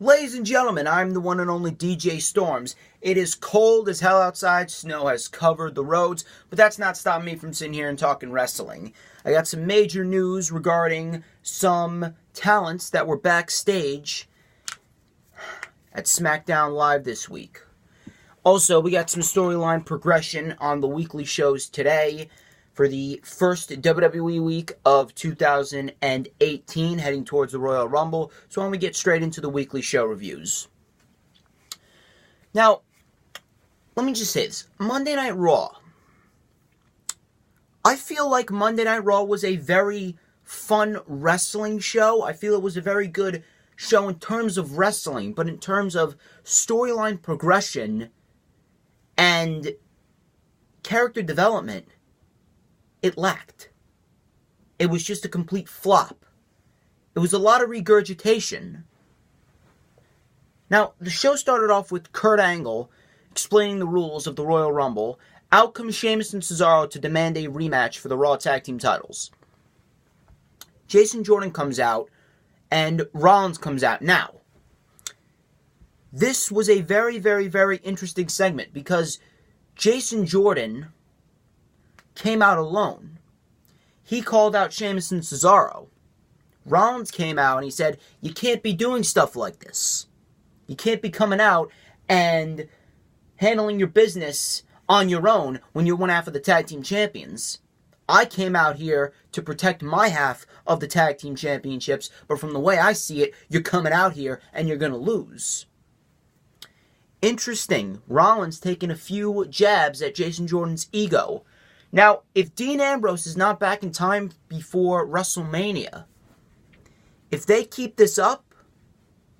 Ladies and gentlemen, I'm the one and only DJ Storms. It is cold as hell outside, snow has covered the roads, but that's not stopping me from sitting here and talking wrestling. I got some major news regarding some talents that were backstage at Smackdown Live this week. Also, we got some storyline progression on the weekly shows today for the first WWE week of 2018, heading towards the Royal Rumble. So why don't we get straight into the weekly show reviews. Now, let me just say this. Monday Night Raw. I feel like Monday Night Raw was a very fun wrestling show. I feel it was a very good show in terms of wrestling, but in terms of storyline progression and character development, it lacked. It was just a complete flop. It was a lot of regurgitation. Now, the show started off with Kurt Angle explaining the rules of the Royal Rumble. Out comes Sheamus and Cesaro to demand a rematch for the Raw Tag Team titles. Jason Jordan comes out, and Rollins comes out. Now, this was a very, very, very interesting segment because Jason Jordan came out alone. He called out Sheamus and Cesaro. Rollins came out and he said, you can't be doing stuff like this. You can't be coming out and handling your business on your own when you're one half of the tag team champions. I came out here to protect my half of the tag team championships, but from the way I see it, you're coming out here and you're going to lose. Interesting. Rollins taking a few jabs at Jason Jordan's ego. Now, if Dean Ambrose is not back in time before WrestleMania, if they keep this up,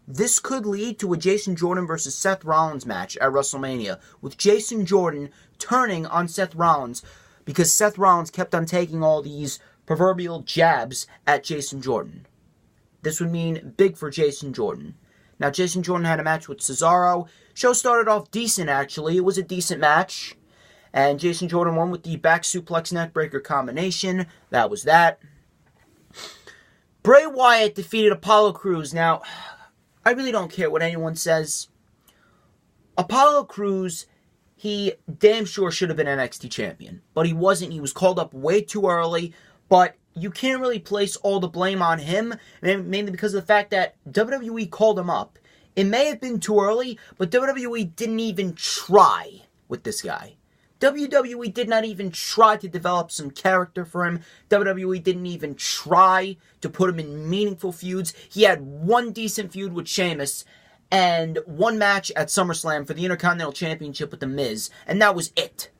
this could lead to a Jason Jordan versus Seth Rollins match at WrestleMania, with Jason Jordan turning on Seth Rollins because Seth Rollins kept on taking all these proverbial jabs at Jason Jordan. This would mean big for Jason Jordan. Now, Jason Jordan had a match with Cesaro. Show started off decent, actually. It was a decent match. And Jason Jordan won with the back suplex neckbreaker combination. That was that. Bray Wyatt defeated Apollo Cruz. Now, I really don't care what anyone says. Apollo Cruz, he damn sure should have been NXT champion. But he wasn't. He was called up way too early. But you can't really place all the blame on him, mainly because of the fact that WWE called him up. It may have been too early, but WWE didn't even try with this guy. WWE did not even try to develop some character for him. WWE didn't even try to put him in meaningful feuds. He had one decent feud with Sheamus and one match at SummerSlam for the Intercontinental Championship with The Miz, and that was it.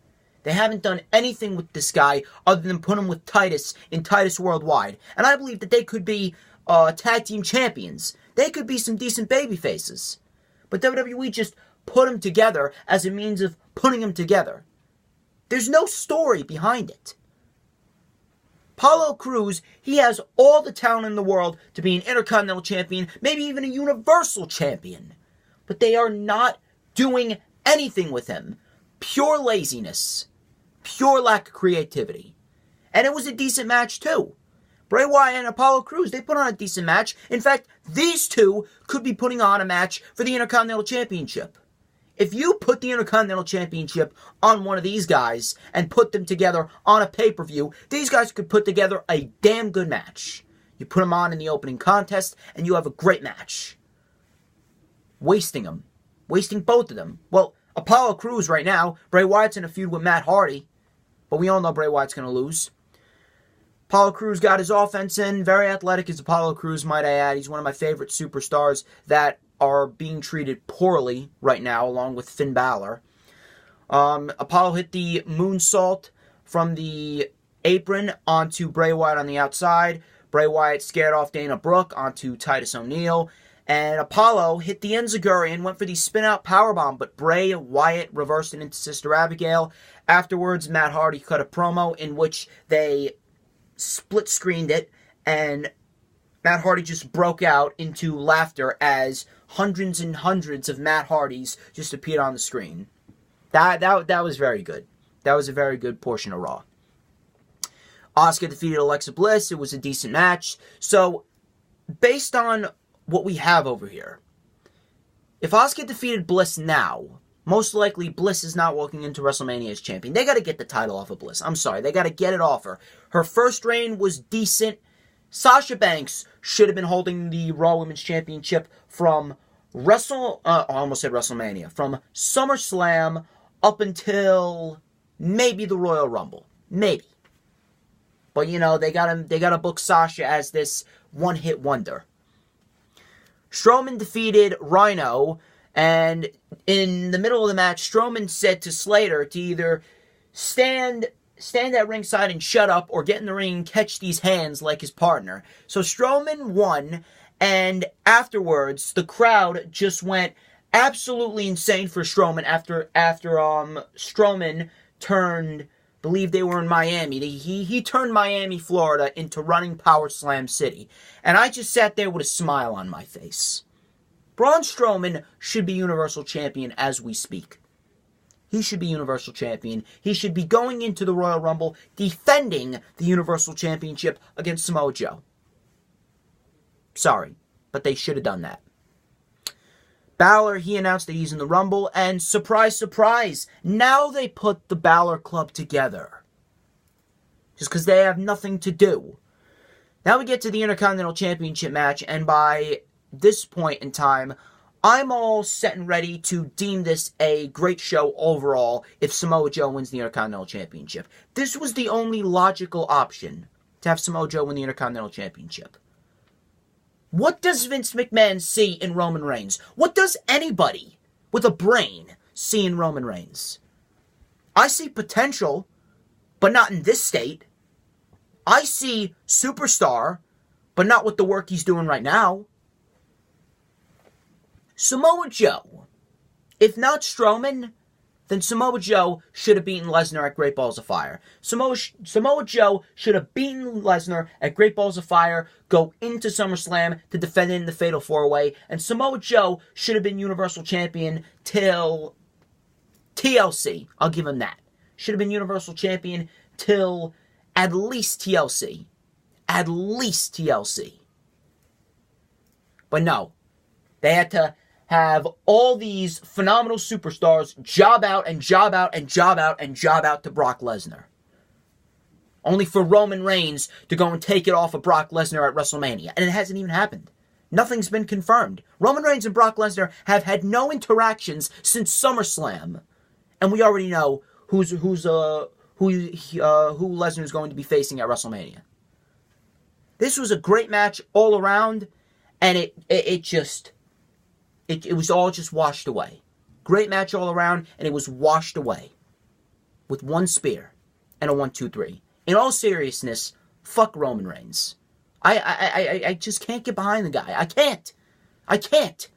They haven't done anything with this guy other than put him with Titus in Titus Worldwide. And I believe that they could be tag team champions. They could be some decent baby faces. But WWE just put them together as a means of putting them together. There's no story behind it. Apollo Cruz, he has all the talent in the world to be an Intercontinental Champion, maybe even a Universal Champion. But they are not doing anything with him. Pure laziness. Pure lack of creativity. And it was a decent match too. Bray Wyatt and Apollo Cruz, they put on a decent match. In fact, these two could be putting on a match for the Intercontinental Championship. If you put the Intercontinental Championship on one of these guys and put them together on a pay-per-view, these guys could put together a damn good match. You put them on in the opening contest, and you have a great match. Wasting them. Wasting both of them. Well, Apollo Cruz right now, Bray Wyatt's in a feud with Matt Hardy, but we all know Bray Wyatt's going to lose. Apollo Cruz got his offense in. Very athletic is Apollo Cruz, might I add. He's one of my favorite superstars that are being treated poorly right now, along with Finn Balor. Apollo hit the moonsault from the apron onto Bray Wyatt on the outside. Bray Wyatt scared off Dana Brooke onto Titus O'Neil. And Apollo hit the enziguri and went for the spin-out powerbomb, but Bray Wyatt reversed it into Sister Abigail. Afterwards, Matt Hardy cut a promo in which they split-screened it, and Matt Hardy just broke out into laughter as hundreds and hundreds of Matt Hardys just appeared on the screen. That was very good. That was a very good portion of Raw. Asuka defeated Alexa Bliss. It was a decent match. So, based on what we have over here, if Asuka defeated Bliss now, most likely Bliss is not walking into WrestleMania as champion. They got to get the title off of Bliss. I'm sorry. They got to get it off her. Her first reign was decent. Sasha Banks should have been holding the Raw Women's Championship from I almost said WrestleMania. From SummerSlam up until maybe the Royal Rumble. Maybe. But, you know, they gotta book Sasha as this one-hit wonder. Strowman defeated Rhino, and in the middle of the match, Strowman said to Slater to either stand at ringside and shut up, or get in the ring and catch these hands like his partner. So Strowman won, and afterwards, the crowd just went absolutely insane for Strowman after Strowman turned, believe they were in Miami. He turned Miami, Florida into running Power Slam City. And I just sat there with a smile on my face. Braun Strowman should be Universal Champion as we speak. He should be Universal Champion. He should be going into the Royal Rumble defending the Universal Championship against Samoa Joe. Sorry, but they should have done that. Balor, he announced that he's in the Rumble, and surprise, surprise, now they put the Balor Club together. Just because they have nothing to do. Now we get to the Intercontinental Championship match, and by this point in time, I'm all set and ready to deem this a great show overall if Samoa Joe wins the Intercontinental Championship. This was the only logical option, to have Samoa Joe win the Intercontinental Championship. What does Vince McMahon see in Roman Reigns? What does anybody with a brain see in Roman Reigns? I see potential, but not in this state. I see superstar, but not with the work he's doing right now. Samoa Joe, if not Strowman, then Samoa Joe should have beaten Lesnar at Great Balls of Fire. Samoa Joe should have beaten Lesnar at Great Balls of Fire, go into SummerSlam to defend it in the Fatal 4-Way, and Samoa Joe should have been Universal Champion till TLC. I'll give him that. Should have been Universal Champion till at least TLC. At least TLC. But no. They had to have all these phenomenal superstars job out and job out and job out and job out to Brock Lesnar. Only for Roman Reigns to go and take it off of Brock Lesnar at WrestleMania. And it hasn't even happened. Nothing's been confirmed. Roman Reigns and Brock Lesnar have had no interactions since SummerSlam. And we already know who Lesnar is going to be facing at WrestleMania. This was a great match all around, and it was all just washed away. Great match all around, and it was washed away. With one spear and a 1-2-3. In all seriousness, fuck Roman Reigns. I just can't get behind the guy. I can't.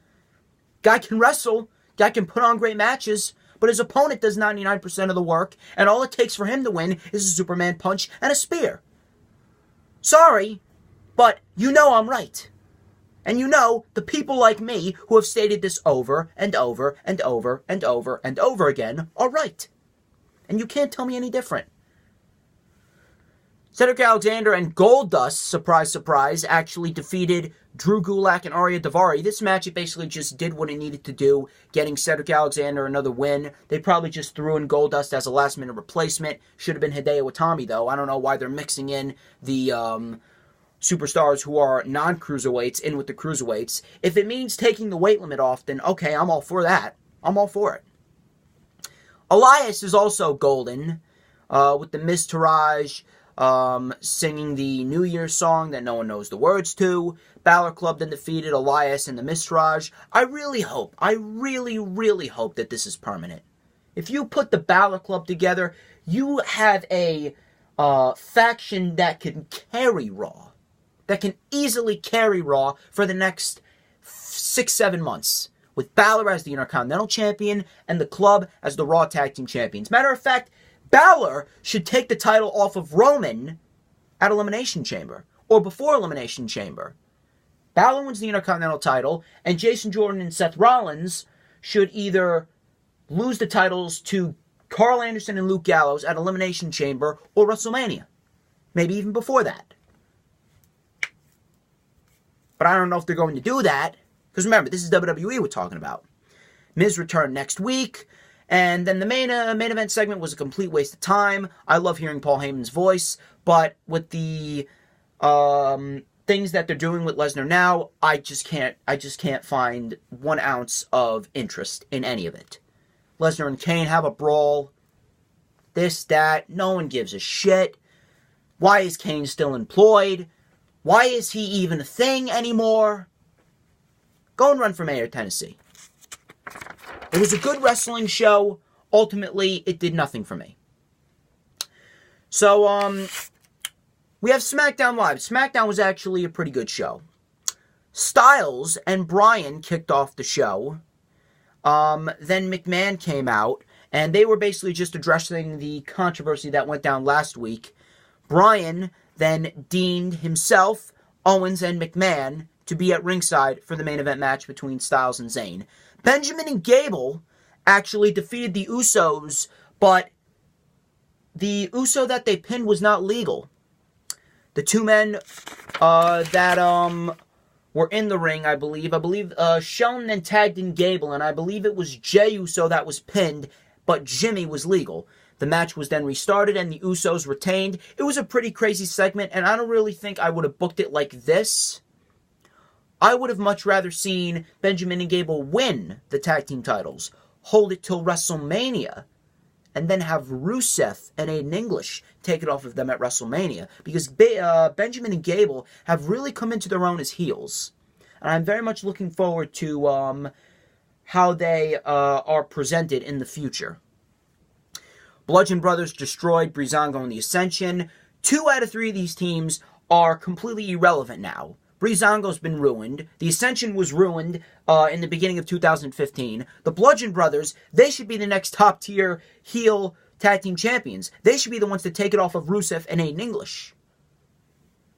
Guy can wrestle. Guy can put on great matches. But his opponent does 99% of the work, and all it takes for him to win is a Superman punch and a spear. Sorry, but you know I'm right. And you know, the people like me who have stated this over and over and over and over and over again are right. And you can't tell me any different. Cedric Alexander and Goldust, surprise, surprise, actually defeated Drew Gulak and Arya Daivari. This match, it basically just did what it needed to do, getting Cedric Alexander another win. They probably just threw in Goldust as a last-minute replacement. Should have been Hideo Itami, though. I don't know why they're mixing in the superstars who are non-cruiserweights in with the cruiserweights. If it means taking the weight limit off, then okay, I'm all for that. I'm all for it. Elias is also golden with the Miz Taraj singing the New Year's song that no one knows the words to. Balor Club then defeated Elias and the Miz Taraj. I really hope that this is permanent. If you put the Balor Club together, you have a faction that can carry Raw. That can easily carry Raw for the next 6-7 months. With Balor as the Intercontinental Champion and the Club as the Raw Tag Team Champions. Matter of fact, Balor should take the title off of Roman at Elimination Chamber. Or before Elimination Chamber. Balor wins the Intercontinental title, and Jason Jordan and Seth Rollins should either lose the titles to Carl Anderson and Luke Gallows at Elimination Chamber or WrestleMania. Maybe even before that. But I don't know if they're going to do that. Because remember, this is WWE we're talking about. Miz returned next week. And then the main event segment was a complete waste of time. I love hearing Paul Heyman's voice, but with the things that they're doing with Lesnar now, I just can't find 1 ounce of interest in any of it. Lesnar and Kane have a brawl. This, that, no one gives a shit. Why is Kane still employed? Why is he even a thing anymore? Go and run for mayor, Tennessee. It was a good wrestling show. Ultimately, it did nothing for me. So, we have SmackDown Live. SmackDown was actually a pretty good show. Styles and Bryan kicked off the show. Then McMahon came out, and they were basically just addressing the controversy that went down last week. Bryan then deemed himself, Owens, and McMahon to be at ringside for the main event match between Styles and Zayn. Benjamin and Gable actually defeated the Usos, but the Uso that they pinned was not legal. The 2 men that were in the ring, I believe Shelton then tagged in Gable, and I believe it was Jey Uso that was pinned, but Jimmy was legal. The match was then restarted, and the Usos retained. It was a pretty crazy segment, and I don't really think I would have booked it like this. I would have much rather seen Benjamin and Gable win the tag team titles, hold it till WrestleMania, and then have Rusev and Aiden English take it off of them at WrestleMania. Because Benjamin and Gable have really come into their own as heels. And I'm very much looking forward to how they are presented in the future. Bludgeon Brothers destroyed Breezango and the Ascension. 2 out of 3 of these teams are completely irrelevant now. Breezango's been ruined. The Ascension was ruined in the beginning of 2015. The Bludgeon Brothers, they should be the next top-tier heel tag team champions. They should be the ones to take it off of Rusev and Aiden English.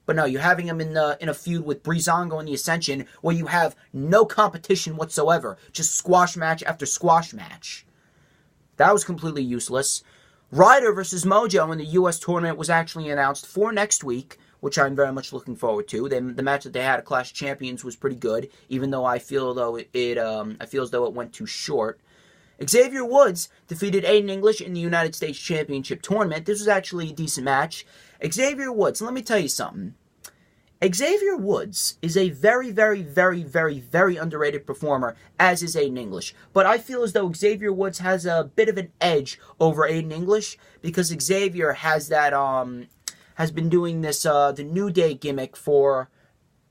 But no, you're having them in a feud with Breezango and the Ascension where you have no competition whatsoever. Just squash match after squash match. That was completely useless. Ryder versus Mojo in the U.S. tournament was actually announced for next week, which I'm very much looking forward to. The match that they had at Clash of Champions was pretty good, even though I feel as though it went too short. Xavier Woods defeated Aiden English in the United States Championship tournament. This was actually a decent match. Xavier Woods, let me tell you something. Xavier Woods is a very, very, very, very, very underrated performer, as is Aiden English. But I feel as though Xavier Woods has a bit of an edge over Aiden English because Xavier has that has been doing this the New Day gimmick for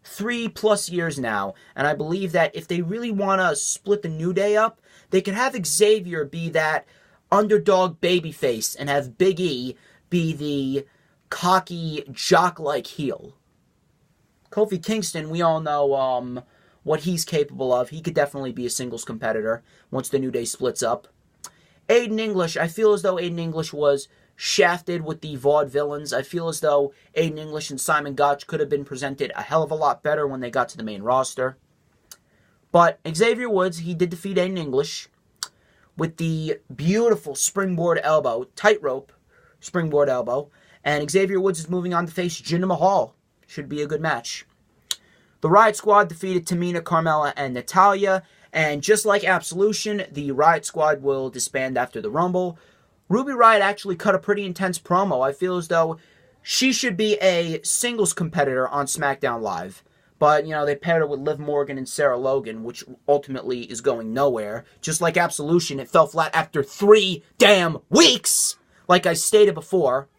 3+ years now, and I believe that if they really want to split the New Day up, they can have Xavier be that underdog babyface and have Big E be the cocky jock-like heel. Kofi Kingston, we all know what he's capable of. He could definitely be a singles competitor once the New Day splits up. Aiden English, I feel as though Aiden English was shafted with the vaudevillains. I feel as though Aiden English and Simon Gotch could have been presented a hell of a lot better when they got to the main roster. But Xavier Woods, he did defeat Aiden English with the beautiful springboard elbow, tightrope springboard elbow. And Xavier Woods is moving on to face Jinder Mahal. Should be a good match. The Riot Squad defeated Tamina, Carmella, and Natalya. And just like Absolution, the Riot Squad will disband after the Rumble. Ruby Riott actually cut a pretty intense promo. I feel as though she should be a singles competitor on SmackDown Live. But, you know, they paired her with Liv Morgan and Sarah Logan, which ultimately is going nowhere. Just like Absolution, it fell flat after 3 damn weeks, like I stated before.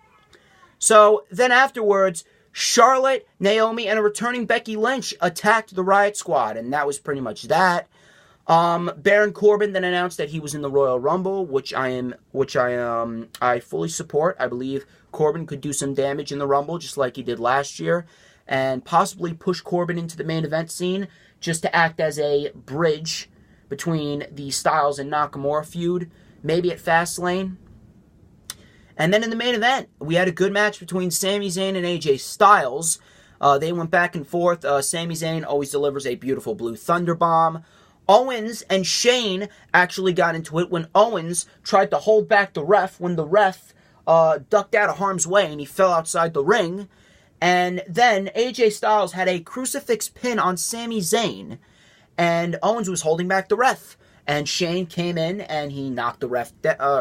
So, then afterwards, Charlotte, Naomi, and a returning Becky Lynch attacked the Riot Squad, and that was pretty much that. Baron Corbin then announced that he was in the Royal Rumble, which I fully support. I believe Corbin could do some damage in the Rumble, just like he did last year, and possibly push Corbin into the main event scene, just to act as a bridge between the Styles and Nakamura feud, maybe at Fastlane. And then in the main event, we had a good match between Sami Zayn and AJ Styles. They went back and forth. Sami Zayn always delivers a beautiful blue thunder bomb. Owens and Shane actually got into it when Owens tried to hold back the ref when the ref ducked out of harm's way and he fell outside the ring. And then AJ Styles had a crucifix pin on Sami Zayn, and Owens was holding back the ref. And Shane came in and he knocked the ref.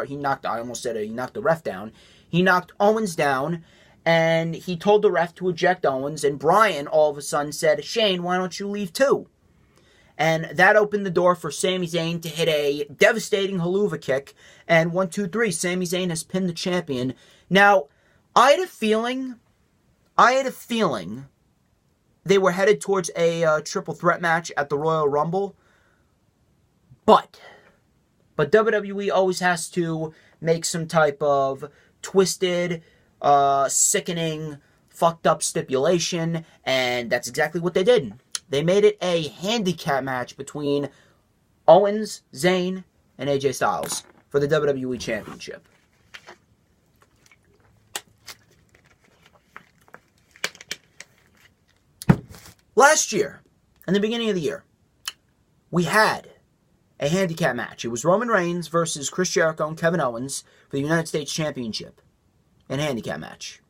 He knocked the ref down. He knocked Owens down, and he told the ref to eject Owens. And Bryan all of a sudden said, "Shane, why don't you leave too?" And that opened the door for Sami Zayn to hit a devastating haluva kick. And 1, 2, 3, Sami Zayn has pinned the champion. Now, I had a feeling they were headed towards a triple threat match at the Royal Rumble. But WWE always has to make some type of twisted, sickening, fucked up stipulation. And that's exactly what they did. They made it a handicap match between Owens, Zayn, and AJ Styles for the WWE Championship. Last year, in the beginning of the year, we had a handicap match. It was Roman Reigns versus Chris Jericho and Kevin Owens for the United States Championship. An handicap match.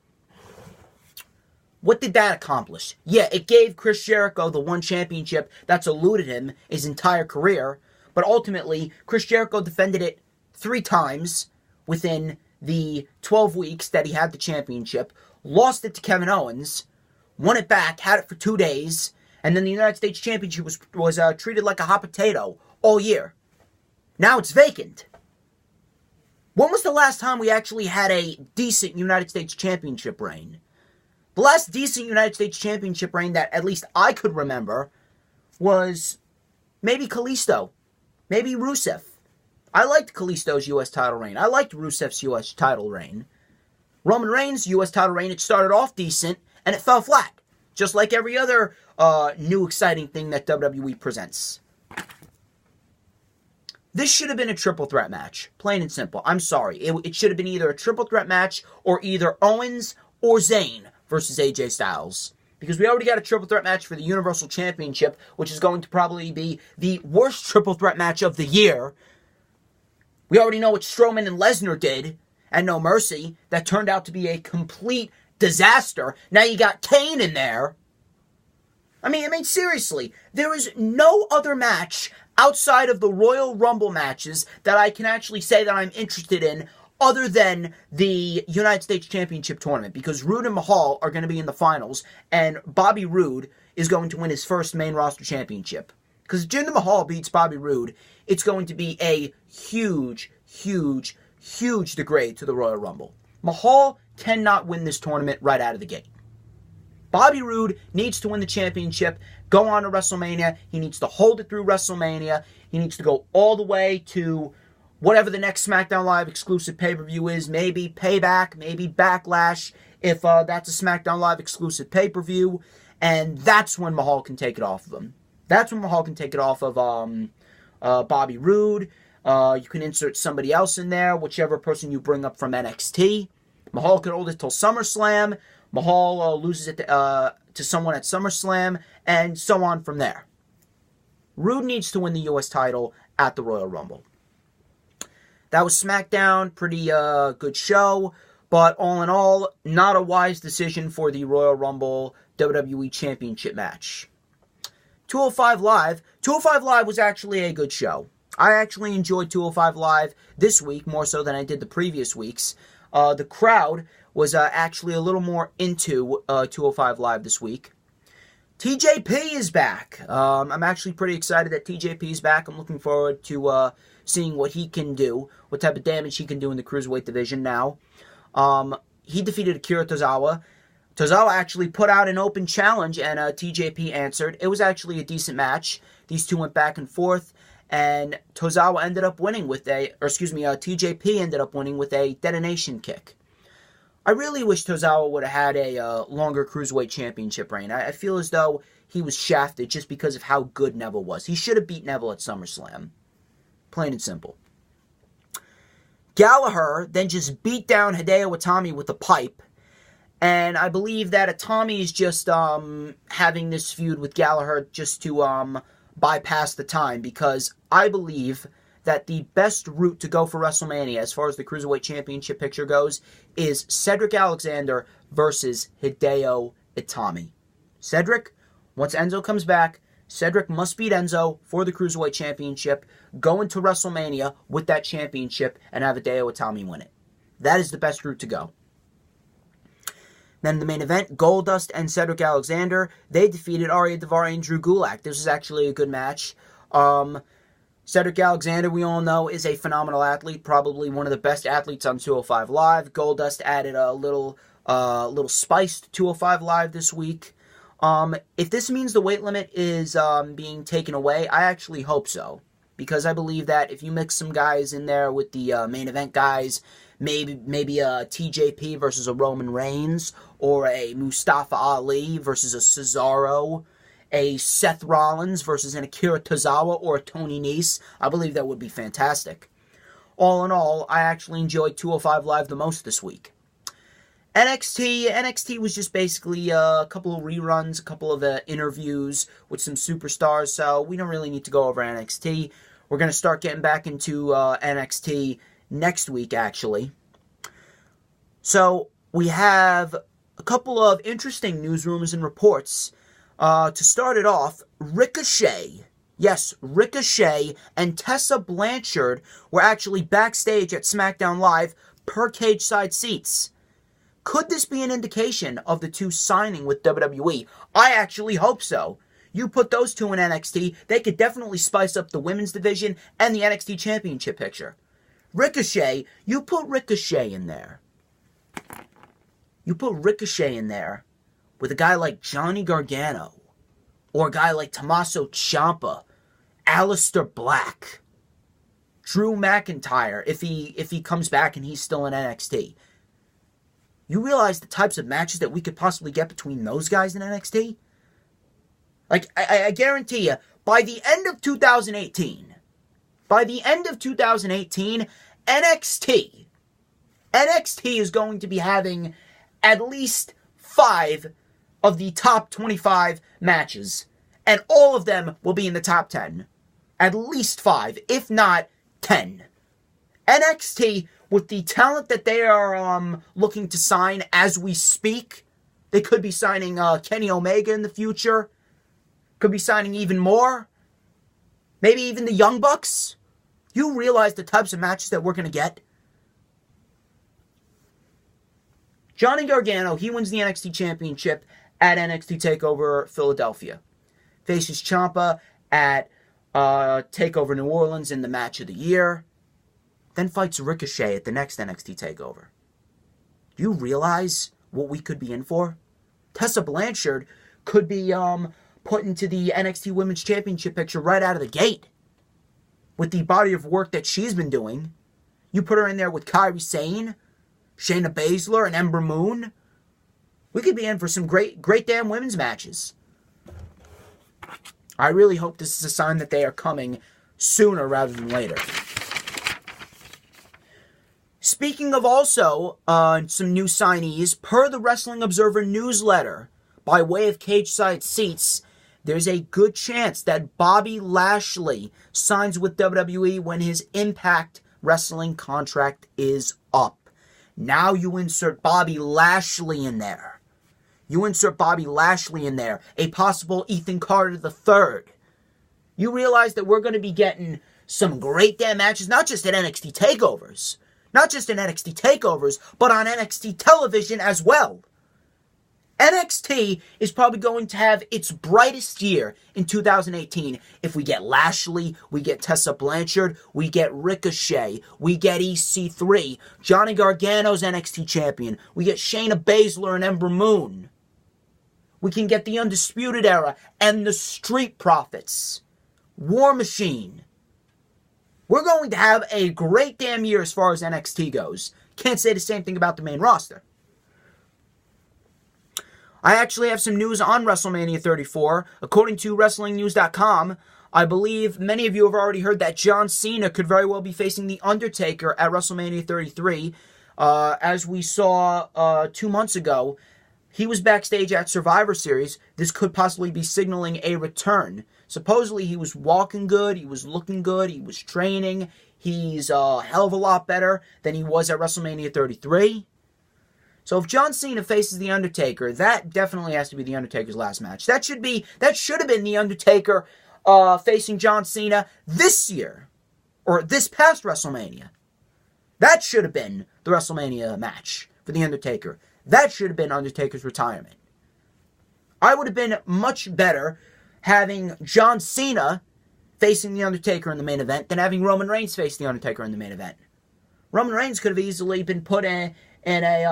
What did that accomplish? Yeah, it gave Chris Jericho the one championship that's eluded him his entire career, but ultimately, Chris Jericho defended it 3 times within the 12 weeks that he had the championship, lost it to Kevin Owens, won it back, had it for 2 days, and then the United States Championship was treated like a hot potato all year. Now it's vacant. When was the last time we actually had a decent United States Championship reign? The last decent United States Championship reign that at least I could remember was maybe Kalisto, maybe Rusev. I liked Kalisto's U.S. title reign. I liked Rusev's U.S. title reign. Roman Reigns' U.S. title reign, it started off decent, and it fell flat. Just like every other new exciting thing that WWE presents. This should have been a triple threat match. Plain and simple. I'm sorry. It should have been either a triple threat match or either Owens or Zayn versus AJ Styles. Because we already got a triple threat match for the Universal Championship, which is going to probably be the worst triple threat match of the year. We already know what Strowman and Lesnar did at No Mercy. That turned out to be a complete disaster. Now you got Kane in there. I mean, seriously, there is no other match outside of the Royal Rumble matches that I can actually say that I'm interested in other than the United States Championship tournament, because Roode and Mahal are going to be in the finals, and Bobby Roode is going to win his first main roster championship. Because if Jinder Mahal beats Bobby Roode, it's going to be a huge, huge, huge degrade to the Royal Rumble. Mahal cannot win this tournament right out of the gate. Bobby Roode needs to win the championship, go on to WrestleMania. He needs to hold it through WrestleMania. He needs to go all the way to whatever the next SmackDown Live exclusive pay-per-view is. Maybe Payback, maybe Backlash, if that's a SmackDown Live exclusive pay-per-view. And that's when Mahal can take it off of him. That's when Mahal can take it off of Bobby Roode. You can insert somebody else in there, whichever person you bring up from NXT. Mahal could hold it till SummerSlam. Mahal loses it to someone at SummerSlam, and so on from there. Roode needs to win the U.S. title at the Royal Rumble. That was SmackDown. Pretty good show. But all in all, not a wise decision for the Royal Rumble WWE Championship match. 205 Live. 205 Live was actually a good show. I actually enjoyed 205 Live this week more so than I did the previous weeks. The crowd was actually a little more into 205 Live this week. TJP is back. I'm actually pretty excited that TJP is back. I'm looking forward to seeing what he can do, what type of damage he can do in the Cruiserweight division now. He defeated Akira Tozawa. Tozawa actually put out an open challenge, and TJP answered. It was actually a decent match. These two went back and forth, and Tozawa ended up winning with TJP ended up winning with a detonation kick. I really wish Tozawa would have had a longer Cruiserweight Championship reign. I feel as though he was shafted just because of how good Neville was. He should have beat Neville at SummerSlam. Plain and simple. Gallagher then just beat down Hideo Itami with a pipe. And I believe that Itami is just having this feud with Gallagher just to bypass the time, because I believe that the best route to go for WrestleMania as far as the Cruiserweight Championship picture goes is Cedric Alexander versus Hideo Itami. Cedric, once Enzo comes back, Cedric must beat Enzo for the Cruiserweight Championship, go into WrestleMania with that championship, and have Hideo Itami win it. That is the best route to go. Then the main event, Goldust and Cedric Alexander, they defeated Arya Daivari and Drew Gulak. This was actually a good match. Cedric Alexander, we all know, is a phenomenal athlete, probably one of the best athletes on 205 Live. Goldust added a little spice to 205 Live this week. If this means the weight limit is being taken away, I actually hope so. Because I believe that if you mix some guys in there with the main event guys, maybe a TJP versus a Roman Reigns, or a Mustafa Ali versus a Cesaro, a Seth Rollins versus an Akira Tozawa or a Tony Nese, I believe that would be fantastic. All in all, I actually enjoyed 205 Live the most this week. NXT was just basically a couple of reruns, a couple of interviews with some superstars, so we don't really need to go over NXT. We're going to start getting back into NXT next week, actually. So, we have a couple of interesting news rumors and reports. To start it off, Ricochet, yes, Ricochet and Tessa Blanchard were actually backstage at Smackdown Live per cage side seats. Could this be an indication of the two signing with WWE? I actually hope so. You put those two in NXT, they could definitely spice up the women's division and the NXT Championship picture. Ricochet, you put Ricochet in there. You put Ricochet in there with a guy like Johnny Gargano, or a guy like Tommaso Ciampa, Aleister Black, Drew McIntyre, if he comes back and he's still in NXT. You realize the types of matches that we could possibly get between those guys in NXT? Like, I guarantee you, by the end of 2018, NXT is going to be having at least 5 of the top 25 matches, and all of them will be in the top 10. At least 5, if not 10. NXT, with the talent that they are looking to sign as we speak, they could be signing Kenny Omega in the future, could be signing even more, maybe even the Young Bucks. You realize the types of matches that we're going to get? Johnny Gargano, he wins the NXT Championship at NXT TakeOver Philadelphia. Faces Ciampa at TakeOver New Orleans in the match of the year. Then fights Ricochet at the next NXT TakeOver. Do you realize what we could be in for? Tessa Blanchard could be put into the NXT Women's Championship picture right out of the gate. With the body of work that she's been doing. You put her in there with Kairi Sane, Shayna Baszler, and Ember Moon. We could be in for some great damn women's matches. I really hope this is a sign that they are coming sooner rather than later. Speaking of also some new signees, per the Wrestling Observer newsletter, by way of cage side seats, there's a good chance that Bobby Lashley signs with WWE when his Impact Wrestling contract is up. Now you insert Bobby Lashley in there. A possible Ethan Carter III. You realize that we're going to be getting some great damn matches, not just at NXT TakeOvers, but on NXT television as well. NXT is probably going to have its brightest year in 2018 if we get Lashley, we get Tessa Blanchard, we get Ricochet, we get EC3, Johnny Gargano's NXT champion, we get Shayna Baszler and Ember Moon. We can get the Undisputed Era and the Street Profits. War Machine. We're going to have a great damn year as far as NXT goes. Can't say the same thing about the main roster. I actually have some news on WrestleMania 34. According to WrestlingNews.com, I believe many of you have already heard that John Cena could very well be facing The Undertaker at WrestleMania 33. As we saw 2 months ago, he was backstage at Survivor Series. This could possibly be signaling a return. Supposedly he was walking good, he was looking good, he was training. He's a hell of a lot better than he was at WrestleMania 33. So if John Cena faces The Undertaker, that definitely has to be The Undertaker's last match. That should have been The Undertaker facing John Cena this year, or this past WrestleMania. That should have been the WrestleMania match for The Undertaker. That should have been Undertaker's retirement. I would have been much better having John Cena facing The Undertaker in the main event than having Roman Reigns face The Undertaker in the main event. Roman Reigns could have easily been put in a,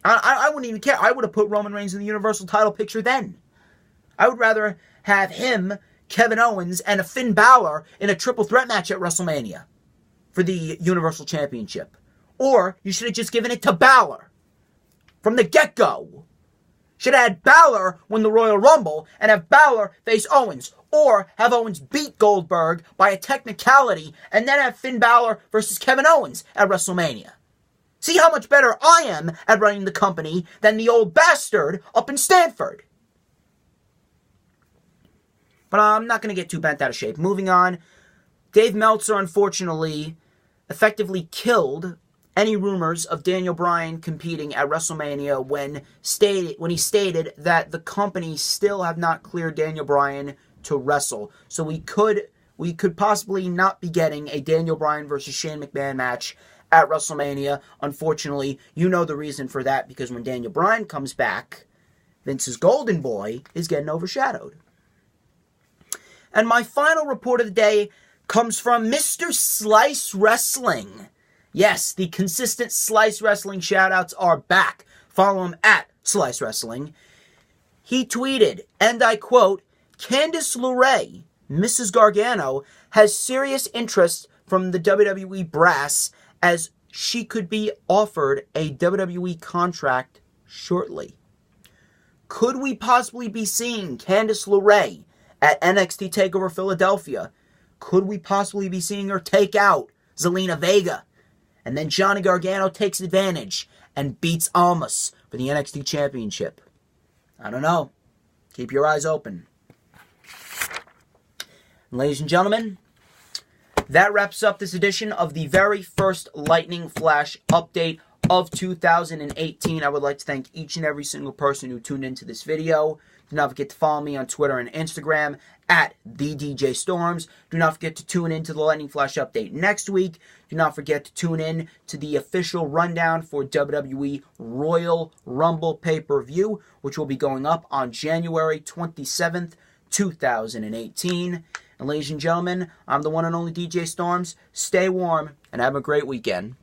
I wouldn't even care. I would have put Roman Reigns in the Universal title picture then. I would rather have him, Kevin Owens, and a Finn Balor in a triple threat match at WrestleMania for the Universal Championship. Or you should have just given it to Balor from the get-go. Should have had Balor win the Royal Rumble and have Balor face Owens. Or have Owens beat Goldberg by a technicality and then have Finn Balor versus Kevin Owens at WrestleMania. See how much better I am at running the company than the old bastard up in Stanford. But I'm not going to get too bent out of shape. Moving on, Dave Meltzer, unfortunately, effectively killed any rumors of Daniel Bryan competing at WrestleMania when he stated that the company still have not cleared Daniel Bryan to wrestle. So we could possibly not be getting a Daniel Bryan versus Shane McMahon match at WrestleMania. Unfortunately, you know the reason for that, because when Daniel Bryan comes back, Vince's golden boy is getting overshadowed. And my final report of the day comes from Mr. Slice Wrestling. Yes, the consistent Slice Wrestling shoutouts are back. Follow him at Slice Wrestling. He tweeted, and I quote, Candice LeRae, Mrs. Gargano, has serious interest from the WWE brass as she could be offered a WWE contract shortly. Could we possibly be seeing Candice LeRae at NXT TakeOver Philadelphia? Could we possibly be seeing her take out Zelina Vega? And then Johnny Gargano takes advantage and beats Almas for the NXT Championship. I don't know. Keep your eyes open. Ladies and gentlemen, that wraps up this edition of the very first Lightning Flash update of 2018. I would like to thank each and every single person who tuned into this video. Do not forget to follow me on Twitter and Instagram at TheDJStorms. Do not forget to tune in to the Lightning Flash update next week. Do not forget to tune in to the official rundown for WWE Royal Rumble pay-per-view, which will be going up on January 27th, 2018. And ladies and gentlemen, I'm the one and only DJ Storms. Stay warm and have a great weekend.